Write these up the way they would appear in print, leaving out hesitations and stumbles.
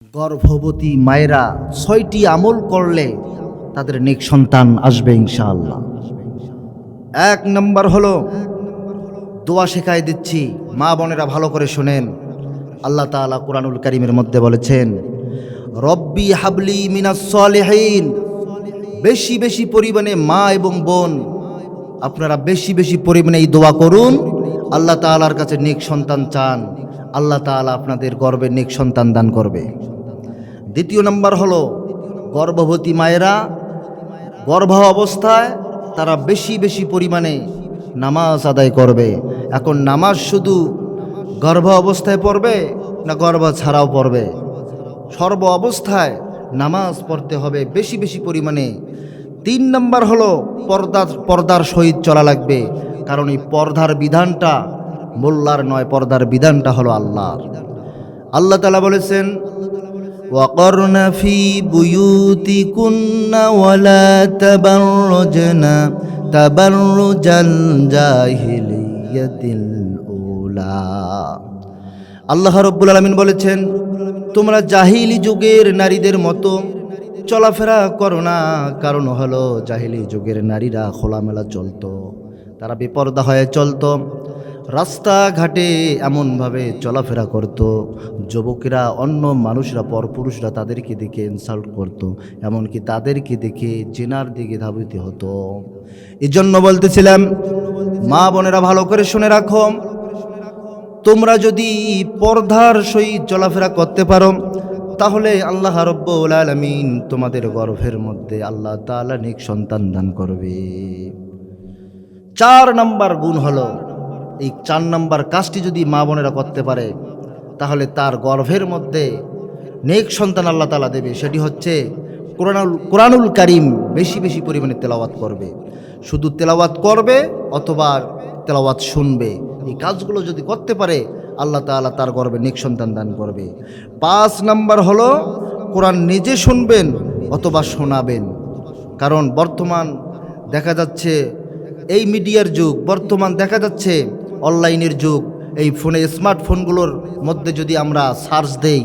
গর্ভবতী মায়েরা ৬টি আমল করলে তাদের নেক সন্তান আসবে ইনশাআল্লাহ। ১ নম্বর হলো দোয়া শেখায় দিচ্ছি, মা বোনেরা ভালো করে শোনেন। আল্লাহ তাআলা কুরআনুল কারীমের মধ্যে বলেছেন, রব্বি হাবলি মিনাস সলিহিন। বেশি বেশি পরিমাণে মা এবং বোন আপনারা বেশি বেশি পরিমাণে এই দোয়া করুন, আল্লাহ তাআলার কাছে নেক সন্তান চান, আল্লাহ তাআলা আপনাদের গর্ভে নেক সন্তান দান করবে। দ্বিতীয় নম্বর হলো গর্ভবতী মায়েরা গর্ভ অবস্থায় তারা বেশি বেশি পরিমাণে নামাজ আদায় করবে। এখন নামাজ শুধু গর্ভ অবস্থায় পড়বে না গর্ভ ছাড়াও পড়বে? সর্ব অবস্থায় নামাজ পড়তে হবে বেশি বেশি পরিমাণে। ৩ নম্বর হলো পর্দার সহিত চলা লাগবে, কারণ এই পর্দার বিধানটা মোল্লার নয়, পর্দার বিধানটা হলো আল্লাহর। আল্লাহ তাআলা বলেছেন, وَقَرْنَ فِي بُيُوتِكُنَّ وَلَا تَبَرَّجْنَ تَبَرُّجَ الْجَاهِلِيَّةِ الْأُولَى। আল্লাহ রাব্বুল আলামিন বলেছেন, তোমরা জাহিলি যুগের নারীদের মতো চলাফেরা করো না। কারণ হলো জাহিলি যুগের নারীরা খোলামেলা চলতো, তারা বেপরদা হয়ে চলতো, রাস্তাঘাটে এমনভাবে চলাফেরা করত, যুবকেরা অন্য মানুষরা পরপুরুষরা তাদেরকে দেখে ইনসাল্ট করত, এমনকি তাদেরকে দেখে জিনার দিকে ধাবিত হতো। এই জন্য বলতেছিলাম, মা বোনেরা ভালো করে শুনে রাখো, তোমরা যদি পর্দার সহিত চলাফেরা করতে পারো তাহলে আল্লাহ রাব্বুল আলামিন তোমাদের গর্ভের মধ্যে আল্লাহ তাআলা নেক সন্তান দান করবে। ৪ নম্বর গুণ হলো, এই ৪ নম্বর কাজটি যদি মা বোনেরা করতে পারে তাহলে তার গর্ভের মধ্যে নেক সন্তান আল্লাহ তাআলা দেবে। সেটি হচ্ছে কুরআনুল কারীম বেশি বেশি পরিমাণে তেলাওয়াত করবে। শুধু তেলাওয়াত করবে অথবা তেলাওয়াত শুনবে, এই কাজগুলো যদি করতে পারে আল্লাহ তাআলা তার গর্ভে নেক সন্তান দান করবে। ৫ নম্বর হলো কোরআন নিজে শুনবেন অথবা শোনাবেন। কারণ বর্তমান দেখা যাচ্ছে এই মিডিয়ার যুগ, বর্তমান দেখা যাচ্ছে অনলাইনের যুগ। এই ফোনে স্মার্টফোনগুলোর মধ্যে যদি আমরা সার্চ দেই,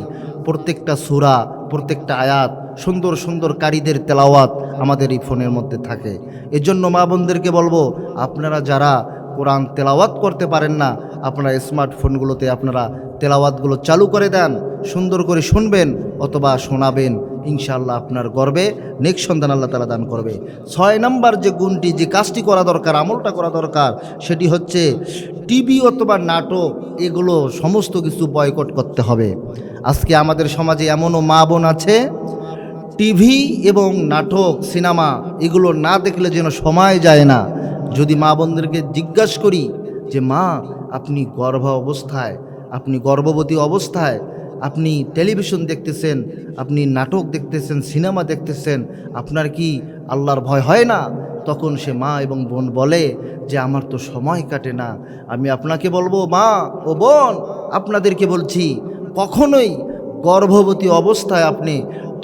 প্রত্যেকটা সূরা প্রত্যেকটা আয়াত সুন্দর সুন্দর কারীদের তেলাওয়াত আমাদের এই ফোনের মধ্যে থাকে। এজন্য মা বোনদেরকে বলবো, আপনারা যারা কোরআন তেলাওয়াত করতে পারেন না, আপনারা স্মার্টফোনগুলোতে আপনারা তেলাওয়াতগুলো চালু করে দেন, সুন্দর করে শুনবেন অথবা শোনাবেন, ইনশাআল্লাহ আপনার গর্ভে নেক সন্তান আল্লাহ তাআলা দান করবে। ৬ নম্বর যে গুণটি, যে কাজটি করা দরকার, আমলটা করা দরকার, সেটি হচ্ছে টিভি অথবা নাটক এগুলো সমস্ত কিছু বয়কট করতে হবে। আজকে আমাদের সমাজে এমনও মা বোন আছে, টিভি এবং নাটক সিনেমা এগুলো না দেখলে যেন সময় যায় না। যদি মা বোনদেরকে জিজ্ঞাসা করি যে মা, আপনি আপনি গর্ভবতী অবস্থায় আপনি টেলিভিশন দেখতেছেন, আপনি নাটক দেখতেছেন, সিনেমা দেখতেছেন, আপনার কি আল্লাহর ভয় হয় না? তখন সে মা এবং বোন বলে যে আমার তো সময় কাটে না। আমি আপনাকে বলবো, মা ও বোন, আপনাদেরকে বলছি, কখনোই গর্ভবতী অবস্থায় আপনি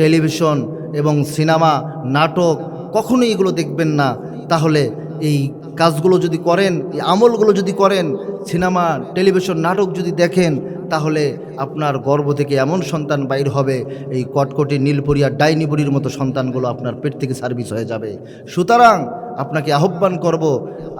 টেলিভিশন এবং সিনেমা নাটক কখনোই এগুলো দেখবেন না। তাহলে এই কাজগুলো যদি করেন, এই আমলগুলো যদি করেন, সিনেমা টেলিভিশন নাটক যদি দেখেন, তাহলে আপনার গর্ভ থেকে এমন সন্তান বাইর হবে, এই কটকটি নীলপরিয়া ডাইনিবুড়ির মতো সন্তানগুলো আপনার পেট থেকে সার্ভিস হয়ে যাবে। সুতরাং আপনাকে আহ্বান করব,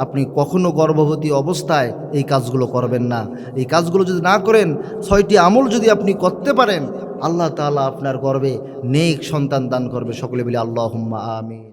আপনি কখনো গর্ভবতী অবস্থায় এই কাজগুলো করবেন না। এই কাজগুলো যদি না করেন, ৬টি আমল যদি আপনি করতে পারেন, আল্লাহ তাআলা আপনার গর্ভে নেক সন্তান দান করবে। সকলে বলি আল্লাহুম্মা আমিন।